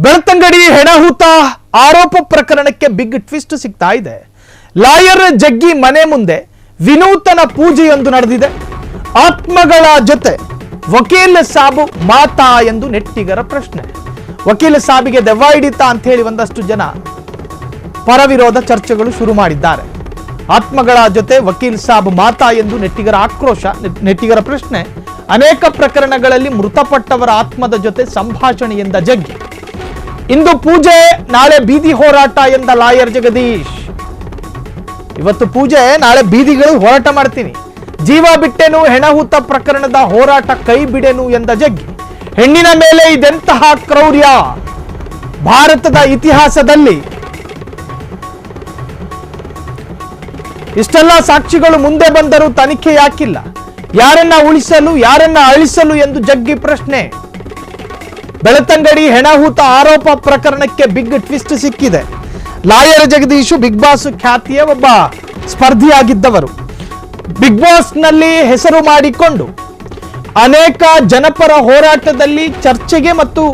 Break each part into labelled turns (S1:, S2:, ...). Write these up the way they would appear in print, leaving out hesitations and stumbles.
S1: ಬೆಳ್ತಂಗಡಿ ಹೆಣಹೂತ ಆರೋಪ ಪ್ರಕರಣಕ್ಕೆ big twist ಸಿಗ್ತಾ ಇದೆ. ಲಾಯರ್ ಜಗ್ಗಿ ಮನೆ ಮುಂದೆ ವಿನೂತನ ಪೂಜೆಯೊಂದು ನಡೆದಿದೆ. ಆತ್ಮಗಳ ಜೊತೆ ವಕೀಲ ಸಾಬು ಮಾತಾ ಎಂದು ನೆಟ್ಟಿಗರ ಪ್ರಶ್ನೆ. ವಕೀಲ ಸಾಬಿಗೆ ದೆವ್ವ ಹಿಡಿತಾ ಅಂತ ಹೇಳಿ ಒಂದಷ್ಟು ಜನ ಪರವಿರೋಧ ಚರ್ಚೆಗಳು ಶುರು ಮಾಡಿದ್ದಾರೆ. ಆತ್ಮಗಳ ಜೊತೆ ವಕೀಲ್ ಸಾಬ್ ಮಾತಾ ಎಂದು ನೆಟ್ಟಿಗರ ಆಕ್ರೋಶ, ನೆಟ್ಟಿಗರ ಪ್ರಶ್ನೆ. ಅನೇಕ ಪ್ರಕರಣಗಳಲ್ಲಿ ಮೃತಪಟ್ಟವರ ಆತ್ಮದ ಜೊತೆ ಸಂಭಾಷಣೆಯಿಂದ ಜಗ್ಗಿ. ಇಂದು ಪೂಜೆ, ನಾಳೆ ಬೀದಿ ಹೋರಾಟ ಎಂದ ಲಾಯರ್ ಜಗದೀಶ್. ಇವತ್ತು ಪೂಜೆ, ನಾಳೆ ಬೀದಿಗಳು ಹೋರಾಟ ಮಾಡ್ತೀನಿ. ಜೀವ ಬಿಟ್ಟೆನು, ಹೆಣಹೂತ ಪ್ರಕರಣದ ಹೋರಾಟ ಕೈ ಬಿಡೆನು ಎಂದ ಜಗ್ಗಿ. ಹೆಣ್ಣಿನ ಮೇಲೆ ಇದೆಂತಹ ಕ್ರೌರ್ಯ, ಭಾರತದ ಇತಿಹಾಸದಲ್ಲಿ ಇಷ್ಟೆಲ್ಲ ಸಾಕ್ಷಿಗಳು ಮುಂದೆ ಬಂದರೂ ತನಿಖೆ ಯಾಕಿಲ್ಲ? ಯಾರನ್ನ ಉಳಿಸಲು, ಯಾರನ್ನ ಅಳಿಸಲು ಎಂದು ಜಗ್ಗಿ ಪ್ರಶ್ನೆ. ಬೆಳ್ತಂಗಡಿ ಹೆಣಹೂತ ಆರೋಪ ಪ್ರಕರಣಕ್ಕೆ ಬಿಗ್ ಟ್ವಿಸ್ಟ್ ಸಿಕ್ಕಿದೆ. ಲಾಯರ್ ಜಗದೀಶು ಬಿಗ್ ಬಾಸ್ ಖ್ಯಾತಿಯ ಒಬ್ಬ ಸ್ಪರ್ಧಿಯಾಗಿದ್ದವರು. ಬಿಗ್ ಬಾಸ್ ನಲ್ಲಿ ಹೆಸರು ಮಾಡಿಕೊಂಡು ಅನೇಕ ಜನಪರ ಹೋರಾಟದಲ್ಲಿ, ಚರ್ಚೆಗೆ ಮತ್ತು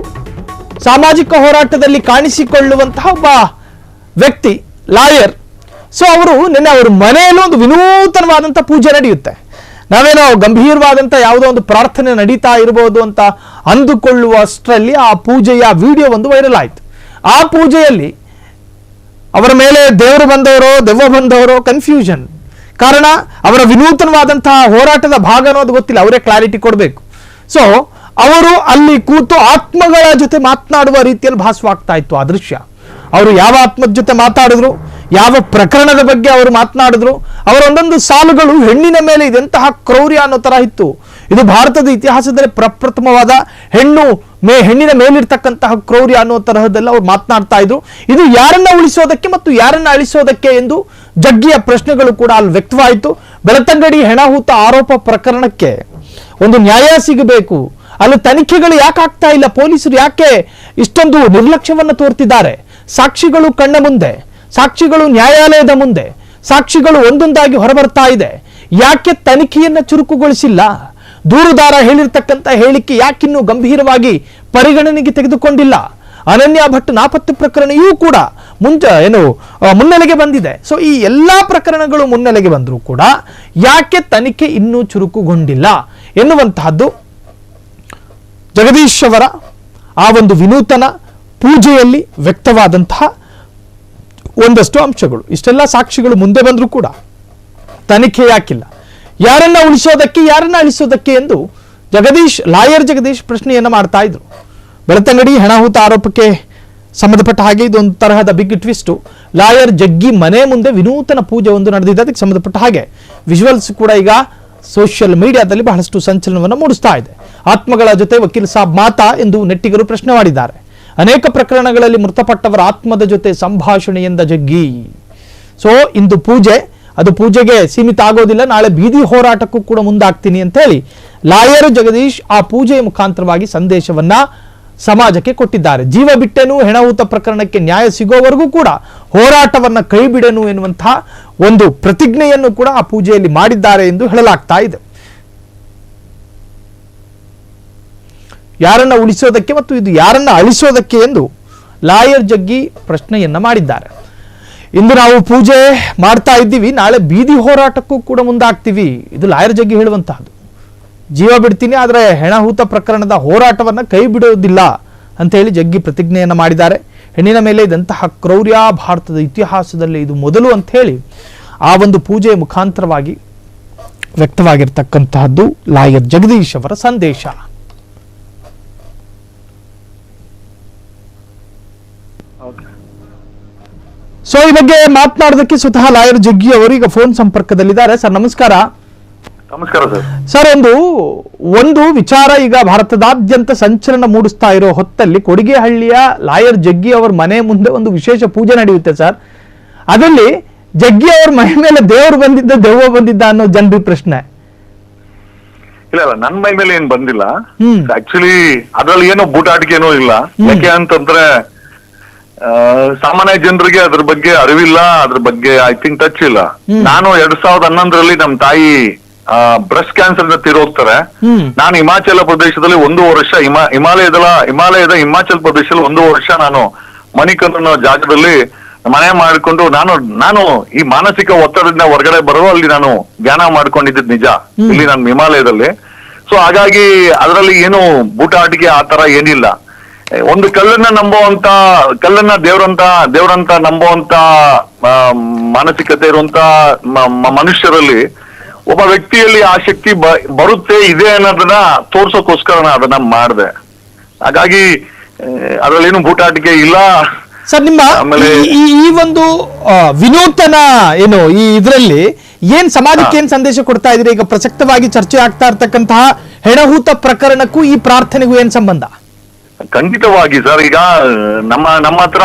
S1: ಸಾಮಾಜಿಕ ಹೋರಾಟದಲ್ಲಿ ಕಾಣಿಸಿಕೊಳ್ಳುವಂತಹ ಒಬ್ಬ ವ್ಯಕ್ತಿ, ಲಾಯರ್. ಸೊ ಅವರು ನಿನ್ನೆ ಅವ್ರ ಮನೆಯಲ್ಲೂ ಒಂದು ವಿನೂತನವಾದಂಥ ಪೂಜೆ ನಡೆಯುತ್ತೆ. ನಾವೇನೋ ಗಂಭೀರವಾದಂಥ ಯಾವುದೋ ಒಂದು ಪ್ರಾರ್ಥನೆ ನಡೀತಾ ಇರಬಹುದು ಅಂತ ಅಂದುಕೊಳ್ಳುವಷ್ಟರಲ್ಲಿ ಆ ಪೂಜೆಯ ವಿಡಿಯೋ ಒಂದು ವೈರಲ್ ಆಯಿತು. ಆ ಪೂಜೆಯಲ್ಲಿ ಅವರ ಮೇಲೆ ದೇವರು ಬಂದವರೋ ದೆವ್ವ ಬಂದವರೋ ಕನ್ಫ್ಯೂಷನ್. ಕಾರಣ ಅವರ ವಿನೂತನವಾದಂತಹ ಹೋರಾಟದ ಭಾಗ ಅನ್ನೋದು ಗೊತ್ತಿಲ್ಲ, ಅವರೇ ಕ್ಲಾರಿಟಿ ಕೊಡಬೇಕು. ಸೊ ಅವರು ಅಲ್ಲಿ ಕೂತು ಆತ್ಮಗಳ ಜೊತೆ ಮಾತನಾಡುವ ರೀತಿಯಲ್ಲಿ ಭಾಸವಾಗ್ತಾ ಇತ್ತು ಆ ದೃಶ್ಯ. ಅವರು ಯಾವ ಆತ್ಮದ ಜೊತೆ ಮಾತಾಡಿದ್ರು, ಯಾವ ಪ್ರಕರಣದ ಬಗ್ಗೆ ಅವರು ಮಾತನಾಡಿದ್ರು, ಅವರ ಒಂದೊಂದು ಸಾಲುಗಳು ಹೆಣ್ಣಿನ ಮೇಲೆ ಇದೆಂತಹ ಕ್ರೌರ್ಯ ಅನ್ನೋ ತರ ಇತ್ತು. ಇದು ಭಾರತದ ಇತಿಹಾಸದಲ್ಲಿ ಪ್ರಪ್ರಥಮವಾದ ಹೆಣ್ಣಿನ ಮೇಲಿರ್ತಕ್ಕಂತಹ ಕ್ರೌರ್ಯ ಅನ್ನೋ ತರಹದೆಲ್ಲ ಅವ್ರು ಮಾತನಾಡ್ತಾ ಇದ್ರು. ಇದು ಯಾರನ್ನ ಉಳಿಸೋದಕ್ಕೆ ಮತ್ತು ಯಾರನ್ನ ಅಳಿಸೋದಕ್ಕೆ ಎಂದು ಜಗ್ಗಿಯ ಪ್ರಶ್ನೆಗಳು ಕೂಡ ಅಲ್ಲಿ ವ್ಯಕ್ತವಾಯಿತು. ಬೆಳ್ತಂಗಡಿ ಹೆಣಹೂತ ಆರೋಪ ಪ್ರಕರಣಕ್ಕೆ ಒಂದು ನ್ಯಾಯ ಸಿಗಬೇಕು, ಅಲ್ಲಿ ತನಿಖೆಗಳು ಯಾಕೆ ಆಗ್ತಾ ಇಲ್ಲ, ಪೊಲೀಸರು ಯಾಕೆ ಇಷ್ಟೊಂದು ನಿರ್ಲಕ್ಷ್ಯವನ್ನು ತೋರ್ತಿದ್ದಾರೆ, ಸಾಕ್ಷಿಗಳು ಕಣ್ಣ ಮುಂದೆ, ಸಾಕ್ಷಿಗಳು ನ್ಯಾಯಾಲಯದ ಮುಂದೆ, ಸಾಕ್ಷಿಗಳು ಒಂದೊಂದಾಗಿ ಹೊರಬರ್ತಾ ಇದೆ, ಯಾಕೆ ತನಿಖೆಯನ್ನ ಚುರುಕುಗೊಳಿಸಿಲ್ಲ, ದೂರುದಾರ ಹೇಳಿರ್ತಕ್ಕಂಥ ಹೇಳಿಕೆ ಯಾಕಿನ್ನೂ ಗಂಭೀರವಾಗಿ ಪರಿಗಣನೆಗೆ ತೆಗೆದುಕೊಂಡಿಲ್ಲ, ಅನನ್ಯ ಭಟ್ ನಾಪತ್ತೆ ಪ್ರಕರಣ ಇವು ಕೂಡ ಮುನ್ನೆಲೆಗೆ ಬಂದಿದೆ. ಸೊ ಈ ಎಲ್ಲಾ ಪ್ರಕರಣಗಳು ಮುನ್ನೆಲೆಗೆ ಬಂದರೂ ಕೂಡ ಯಾಕೆ ತನಿಖೆ ಇನ್ನೂ ಚುರುಕುಗೊಂಡಿಲ್ಲ ಎನ್ನುವಂತಹದ್ದು ಜಗದೀಶ್ ಅವರ ಆ ಒಂದು ವಿನೂತನ ಪೂಜೆಯಲ್ಲಿ ವ್ಯಕ್ತವಾದಂತಹ ಒಂದಷ್ಟು ಅಂಶಗಳು. ಇಷ್ಟೆಲ್ಲ ಸಾಕ್ಷಿಗಳು ಮುಂದೆ ಬಂದರೂ ಕೂಡ ತನಿಖೆ ಯಾಕಿಲ್ಲ, ಯಾರನ್ನ ಉಳಿಸೋದಕ್ಕೆ ಯಾರನ್ನ ಅಳಿಸೋದಕ್ಕೆ ಎಂದು ಲಾಯರ್ ಜಗದೀಶ್ ಪ್ರಶ್ನೆಯನ್ನ ಮಾಡ್ತಾ ಇದ್ರು. ಬೆಳ್ತಂಗಡಿ ಹೆಣಹೂತ ಆರೋಪಕ್ಕೆ ಸಂಬಂಧಪಟ್ಟ ಹಾಗೆ ಇದೊಂದು ತರಹದ ಬಿಗ್ ಟ್ವಿಸ್ಟ್. ಲಾಯರ್ ಜಗ್ಗಿ ಮನೆ ಮುಂದೆ ವಿನೂತನ ಪೂಜೆ ಒಂದು ನಡೆದಿದೆ. ಅದಕ್ಕೆ ಸಂಬಂಧಪಟ್ಟ ಹಾಗೆ ವಿಜುವಲ್ಸ್ ಕೂಡ ಈಗ ಸೋಷಿಯಲ್ ಮೀಡಿಯಾದಲ್ಲಿ ಬಹಳಷ್ಟು ಸಂಚಲನವನ್ನು ಮೂಡಿಸ್ತಾ ಇದೆ. ಆತ್ಮಗಳ ಜೊತೆ ವಕೀಲ್ ಸಾಬ್ ಮಾತಾ ಎಂದು ನೆಟ್ಟಿಗರು ಪ್ರಶ್ನೆ ಮಾಡಿದ್ದಾರೆ. ಅನೇಕ ಪ್ರಕರಣಗಳಲ್ಲಿ ಮೃತಪಟ್ಟವರ ಆತ್ಮದ ಜೊತೆ ಸಂಭಾಷಣೆಯಿಂದ ಜಗ್ಗಿ. ಸೊ ಇಂದು ಪೂಜೆ, ಅದು ಪೂಜೆಗೆ ಸೀಮಿತ ಆಗೋದಿಲ್ಲ, ನಾಳೆ ಬೀದಿ ಹೋರಾಟಕ್ಕೂ ಕೂಡ ಮುಂದಾಗ್ತೀನಿ ಅಂತ ಹೇಳಿ ಲಾಯರ್ ಜಗದೀಶ್ ಆ ಪೂಜೆಯ ಮುಖಾಂತರವಾಗಿ ಸಂದೇಶವನ್ನ ಸಮಾಜಕ್ಕೆ ಕೊಟ್ಟಿದ್ದಾರೆ. ಜೀವ ಬಿಟ್ಟೆನು, ಹೆಣಹೂತ ಪ್ರಕರಣಕ್ಕೆ ನ್ಯಾಯ ಸಿಗೋವರೆಗೂ ಕೂಡ ಹೋರಾಟವನ್ನ ಕೈ ಬಿಡೆನು ಎನ್ನುವಂತಹ ಒಂದು ಪ್ರತಿಜ್ಞೆಯನ್ನು ಕೂಡ ಆ ಪೂಜೆಯಲ್ಲಿ ಮಾಡಿದ್ದಾರೆ ಎಂದು ಹೇಳಲಾಗ್ತಾ ಇದೆ. ಯಾರನ್ನ ಉಳಿಸೋದಕ್ಕೆ ಮತ್ತು ಇದು ಯಾರನ್ನ ಅಳಿಸೋದಕ್ಕೆ ಎಂದು ಲಾಯರ್ ಜಗ್ಗಿ ಪ್ರಶ್ನೆಯನ್ನ ಮಾಡಿದ್ದಾರೆ. ಇಂದು ನಾವು ಪೂಜೆ ಮಾಡ್ತಾ ಇದ್ದೀವಿ, ನಾಳೆ ಬೀದಿ ಹೋರಾಟಕ್ಕೂ ಕೂಡ ಮುಂದಾಗ್ತೀವಿ. ಇದು ಲಾಯರ್ ಜಗ್ಗಿ ಹೇಳುವಂತಹದ್ದು. ಜೀವ ಬಿಡ್ತೀನಿ, ಆದರೆ ಹೆಣಹೂತ ಪ್ರಕರಣದ ಹೋರಾಟವನ್ನ ಕೈ ಬಿಡೋದಿಲ್ಲ ಅಂತ ಹೇಳಿ ಜಗ್ಗಿ ಪ್ರತಿಜ್ಞೆಯನ್ನ ಮಾಡಿದ್ದಾರೆ. ಹೆಣ್ಣಿನ ಮೇಲೆ ಇದಂತಹ ಕ್ರೌರ್ಯ ಭಾರತದ ಇತಿಹಾಸದಲ್ಲಿ ಇದು ಮೊದಲು ಅಂತ ಹೇಳಿ ಆ ಒಂದು ಪೂಜೆಯ ಮುಖಾಂತರವಾಗಿ ವ್ಯಕ್ತವಾಗಿರ್ತಕ್ಕಂತಹದ್ದು ಲಾಯರ್ ಜಗದೀಶ್ ಅವರ ಸಂದೇಶ. ಸೊ ಈ ಬಗ್ಗೆ ಮಾತನಾಡೋದಕ್ಕೆ ಸ್ವತಃ ಲಾಯರ್ ಜಗ್ಗಿ ಅವರು ಈಗ ಫೋನ್ ಸಂಪರ್ಕದಲ್ಲಿದ್ದಾರೆ. ಸರ್ ನಮಸ್ಕಾರ.
S2: ನಮಸ್ಕಾರ
S1: ಸರ್. ಒಂದು ವಿಚಾರ ಈಗ ಭಾರತದಾದ್ಯಂತ ಸಂಚಲನ ಮೂಡಿಸ್ತಾ ಇರೋ ಹೊತ್ತಲ್ಲಿ ಕೊಡಿಗೆಹಳ್ಳಿಯ ಲಾಯರ್ ಜಗ್ಗಿ ಅವರ ಮನೆ ಮುಂದೆ ಒಂದು ವಿಶೇಷ ಪೂಜೆ ನಡೆಯುತ್ತೆ ಸರ್. ಅದರಲ್ಲಿ ಜಗ್ಗಿ ಅವ್ರ ಮನೆ ಮೇಲೆ ದೇವರು ಬಂದಿದ್ದ, ದೆವ್ವ ಬಂದಿದ್ದ ಅನ್ನೋ ಜನರ ಪ್ರಶ್ನೆ.
S2: ಇಲ್ಲ, ನನ್ ಮೈ ಮೇಲೆ ಏನ್ ಬಂದಿಲ್ಲ. ಆಕ್ಚುಲಿ ಅದ್ರಲ್ಲಿ ಏನೋ ಬೂಟಾಟಿಕೆ ಏನೋ ಇಲ್ಲ. ಯಾಕೆ ಅಂತಂದ್ರೆ ಸಾಮಾನ್ಯ ಜನರಿಗೆ ಅದ್ರ ಬಗ್ಗೆ ಅರಿವಿಲ್ಲ, ಅದ್ರ ಬಗ್ಗೆ ಐ ಥಿಂಕ್ ಟಚ್ ಇಲ್ಲ. ನಾನು 2011ರಲ್ಲಿ ನಮ್ ತಾಯಿ ಬ್ರೆಸ್ಟ್ ಕ್ಯಾನ್ಸರ್ ಇಂದ ತೀರೋಗ್ತಾರೆ. ನಾನು ಹಿಮಾಚಲ ಪ್ರದೇಶದಲ್ಲಿ 1 ವರ್ಷ ಹಿಮಾಲಯದ ಹಿಮಾಚಲ ಪ್ರದೇಶದಲ್ಲಿ 1 ವರ್ಷ ನಾನು ಮಣಿಕಂದ್ ಅನ್ನೋ ಜಾಗದಲ್ಲಿ ಮನೆ ಮಾಡಿಕೊಂಡು ನಾನು ಈ ಮಾನಸಿಕ ಒತ್ತಡದಿಂದ ಹೊರಗಡೆ ಬರೋ ಅಲ್ಲಿ ನಾನು ಧ್ಯಾನ ಮಾಡ್ಕೊಂಡಿದ್ದು ನಿಜ, ಇಲ್ಲಿ ನಾನು ಹಿಮಾಲಯದಲ್ಲಿ. ಸೊ ಹಾಗಾಗಿ ಅದರಲ್ಲಿ ಏನು ಬೂಟಾಟಿಕೆ ಆ ತರ ಏನಿಲ್ಲ. ಒಂದು ಕಲ್ಲನ್ನ ದೇವರಂತ ನಂಬುವಂತ ಮಾನಸಿಕತೆ ಇರುವಂತ ಮನುಷ್ಯರಲ್ಲಿ ಒಬ್ಬ ವ್ಯಕ್ತಿಯಲ್ಲಿ ಆ ಶಕ್ತಿ ಬರುತ್ತೆ ಇದೆ ಅನ್ನೋದನ್ನ ತೋರ್ಸೋಕೋಸ್ಕರ ನಾ ಅದನ್ನ ಮಾಡಿದೆ. ಹಾಗಾಗಿ ಅದ್ರಲ್ಲೇನು ಬೂಟಾಟಿಕೆ ಇಲ್ಲ.
S1: ಸರ್, ನಿಮ್ಮ ಈ ಒಂದು ವಿನೂತನ ಏನು ಈ ಇದರಲ್ಲಿ ಏನ್ ಸಮಾಜಕ್ಕೆ ಏನ್ ಸಂದೇಶ ಕೊಡ್ತಾ ಇದ್ರಿ? ಈಗ ಪ್ರಸಕ್ತವಾಗಿ ಚರ್ಚೆ ಆಗ್ತಾ ಇರ್ತಕ್ಕಂತಹ ಹೆಣಹೂತ ಪ್ರಕರಣಕ್ಕೂ ಈ ಪ್ರಾರ್ಥನೆಗೂ ಏನ್ ಸಂಬಂಧ?
S2: ಖಂಡಿತವಾಗಿ ಸರ್, ಈಗ ನಮ್ಮ ಹತ್ರ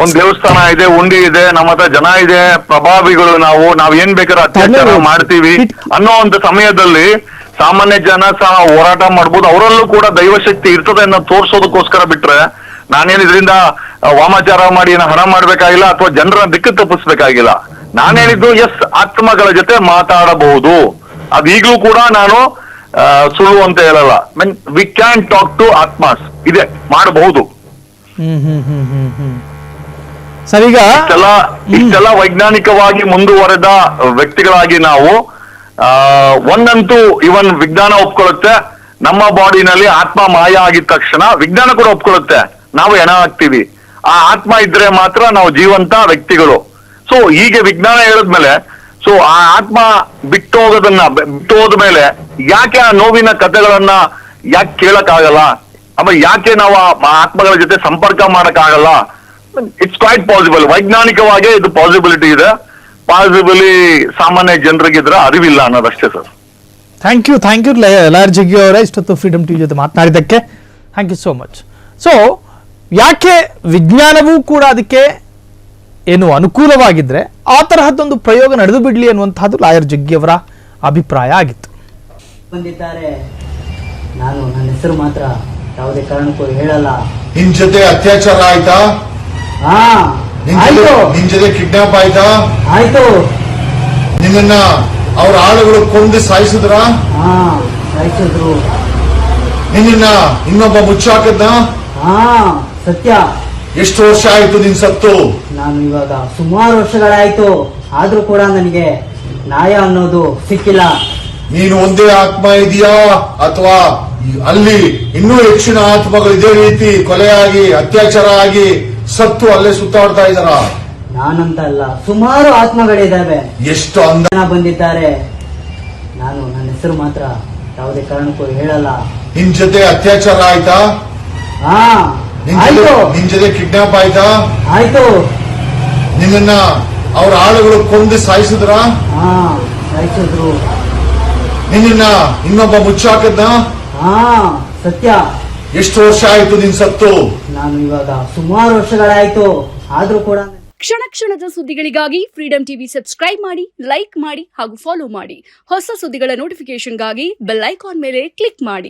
S2: ಒಂದ್ ದೇವಸ್ಥಾನ ಇದೆ, ಉಂಡಿ ಇದೆ, ನಮ್ಮ ಹತ್ರ ಜನ ಇದೆ, ಪ್ರಭಾವಿಗಳು ನಾವ್ ಏನ್ ಬೇಕಾದ್ರೆ ಅತ್ಯಾಚಾರ ಮಾಡ್ತೀವಿ ಅನ್ನೋ ಒಂದು ಸಮಯದಲ್ಲಿ ಸಾಮಾನ್ಯ ಜನ ಸಹ ಹೋರಾಟ ಮಾಡ್ಬೋದು. ಅವರಲ್ಲೂ ಕೂಡ ದೈವಶಕ್ತಿ ಇರ್ತದೆ ಅನ್ನೋ ತೋರ್ಸೋದಕ್ಕೋಸ್ಕರ ಬಿಟ್ರೆ ನಾನೇನ್ ಇದರಿಂದ ವಾಮಾಚಾರ ಮಾಡಿ ಹಣ ಮಾಡ್ಬೇಕಾಗಿಲ್ಲ ಅಥವಾ ಜನರ ದಿಕ್ಕು ತಪ್ಪಿಸ್ಬೇಕಾಗಿಲ್ಲ. ನಾನೇನಿದ್ದು ಆತ್ಮಗಳ ಜೊತೆ ಮಾತಾಡಬಹುದು. ಅದು ಈಗಲೂ ಕೂಡ ನಾನು ಸುಳ್ಳು ಅಂತ ಹೇಳಲ್ಲ. ವಿ ಕ್ಯಾನ್ ಟಾಕ್ ಟು ಆತ್ಮಾಸ್ ಇದೆ, ಮಾಡಬಹುದು.
S1: ಸರಿಗ
S2: ಇಷ್ಟೆಲ್ಲ ವೈಜ್ಞಾನಿಕವಾಗಿ ಮುಂದುವರೆದ ವ್ಯಕ್ತಿಗಳಾಗಿ ನಾವು ಒಂದಂತೂ ಇವನ್ ವಿಜ್ಞಾನ ಒಪ್ಕೊಳ್ಳುತ್ತೆ, ನಮ್ಮ ಬಾಡಿನಲ್ಲಿ ಆತ್ಮ ಮಾಯ ಆಗಿದ ತಕ್ಷಣ ವಿಜ್ಞಾನ ಕೂಡ ಒಪ್ಕೊಳ್ಳುತ್ತೆ, ನಾವು ಹೆಣ ಹಾಕ್ತಿವಿ. ಆ ಆತ್ಮ ಇದ್ರೆ ಮಾತ್ರ ನಾವು ಜೀವಂತ ವ್ಯಕ್ತಿಗಳು. ಸೊ ಹೀಗೆ ವಿಜ್ಞಾನ ಹೇಳಿದ್ಮೇಲೆ ಸೊ ಆ ಆತ್ಮ ಬಿಟ್ಟು ಹೋದ್ಮೇಲೆ ಯಾಕೆ ಆ ನೋವಿನ ಕಥೆಗಳನ್ನ ಯಾಕೆ ಕೇಳಕ್ಕಾಗಲ್ಲ? ಆಮೇಲೆ ಯಾಕೆ ನಾವು ಆ ಆತ್ಮಗಳ ಜೊತೆ ಸಂಪರ್ಕ ಮಾಡಕ್ಕಾಗಲ್ಲ? It's quite possible. ವೈಜ್ಞಾನಿಕವಾಗಿ ಇದು ಪಾಸಿಬಿಲಿಟಿ ಇದೆ. ಪಾಸಿಬಲಿ ಸಾಮಾನ್ಯ ಜನರಿಗಿದ್ರೆ ಅರಿವಿಲ್ಲ ಅನ್ನೋದಷ್ಟೇ sir.
S1: Thank you lawyer Jaggi ಅವರೇ, ಇಷ್ಟೊತ್ತು ಫ್ರೀಡಮ್ ಟಿವಿ ಜೊತೆ ಮಾತನಾಡಿದ್ದಕ್ಕೆ thank you so much. So ಯಾಕೆ ವಿಜ್ಞಾನವೂ ಕೂಡ ಅದಕ್ಕೆ ಏನು ಅನುಕೂಲವಾಗಿದ್ರೆ ಆ ತರಹದ್ದೊಂದು ಪ್ರಯೋಗ ನಡೆದು ಬಿಡ್ಲಿ ಅನ್ನುವಂತಹದ್ದು ಲಾಯರ್ ಜಗ್ಗಿ ಅವರ ಅಭಿಪ್ರಾಯ ಆಗಿತ್ತು.
S3: ಬಂದಿದ್ದಾರೆ, ನಾನು ನನ್ನ ಹೆಸರು ಮಾತ್ರ ಯಾವುದೇ ಕಾರಣಕ್ಕೂ ಹೇಳಲ್ಲ.
S4: ನಿನ್ ಜೊತೆ ಅತ್ಯಾಚಾರ ಆಯ್ತಾ? ನಿನ್ ಜೊತೆ ಕಿಡ್ನಾಪ್ ಆಯ್ತಾ?
S3: ಆಯ್ತು.
S4: ನಿನ್ನ ಅವ್ರ ಆಳುಗಳು ಕೊಂದು ಸಾಯಿಸಿದ್ರ?
S3: ಸಾಯಿಸಿದ್ರು.
S4: ನಿನ್ನ ಇನ್ನೊಬ್ಬ ಮುಚ್ಚಾಕದ್ನ?
S3: ಸತ್ಯ.
S4: ಎಷ್ಟು ವರ್ಷ ಆಯ್ತು ನಿನ್ ಸತ್ತು?
S3: ನಾನು ಇವಾಗ ಸುಮಾರು ವರ್ಷಗಳಾಯ್ತು, ಆದ್ರೂ ಕೂಡ ನನಗೆ ನ್ಯಾಯ ಅನ್ನೋದು ಸಿಕ್ಕಿಲ್ಲ.
S4: ನೀನು ಒಂದೇ ಆತ್ಮ ಇದೆಯಾ ಅಥವಾ ಅಲ್ಲಿ ಇನ್ನೂ ಹೆಚ್ಚಿನ ಆತ್ಮಗಳು ಇದೇ ರೀತಿ ಕೊಲೆಯಾಗಿ ಅತ್ಯಾಚಾರ ಆಗಿ ಸತ್ತು ಅಲ್ಲೇ ಸುತ್ತಾಡ್ತಾ ಇದ್ದಾರ?
S3: ನಾನಂತ ಅಲ್ಲ, ಸುಮಾರು ಆತ್ಮಗಳಿದ್ದಾವೆ.
S4: ಎಷ್ಟು ಅಂದ
S3: ಬಂದಿದ್ದಾರೆ, ನಾನು ನನ್ನ ಹೆಸರು ಮಾತ್ರ ಯಾವುದೇ ಕಾರಣಕ್ಕೂ ಹೇಳಲ್ಲ.
S4: ನಿನ್ ಜೊತೆ ಅತ್ಯಾಚಾರ ಆಯ್ತಾ? ನಿನ್ ಜೊತೆ ಕಿಡ್ನಾಪ್ ಆಯ್ತಾ?
S3: ಆಯ್ತು.
S4: ನಿನ್ನ ಅವ್ರ ಆಳುಗಳು ಕೊಂದು ಸಾಯಿಸಿದ್ರ?
S3: ಸಾಯಿಸಿದ್ರು.
S4: ನಿನ್ನ ಇನ್ನೊಬ್ಬ ಮುಚ್ಚಾಕದ್ನ?
S3: ಸತ್ಯ.
S4: ಎಷ್ಟು ವರ್ಷ ಆಯ್ತು ನಿನ್ ಸತ್ತು?
S3: ನಾನು ಇವಾಗ ಸುಮಾರು ವರ್ಷಗಳಾಯ್ತು, ಆದ್ರೂ ಕೂಡ
S5: ಕ್ಷಣ ಕ್ಷಣದ ಸುದ್ದಿಗಳಿಗಾಗಿ ಫ್ರೀಡಮ್ ಟಿವಿ ಸಬ್ಸ್ಕ್ರೈಬ್ ಮಾಡಿ, ಲೈಕ್ ಮಾಡಿ ಹಾಗೂ ಫಾಲೋ ಮಾಡಿ. ಹೊಸ ಸುದ್ದಿಗಳ ನೋಟಿಫಿಕೇಶನ್ಗಾಗಿ ಬೆಲ್ ಐಕಾನ್ ಮೇಲೆ ಕ್ಲಿಕ್ ಮಾಡಿ.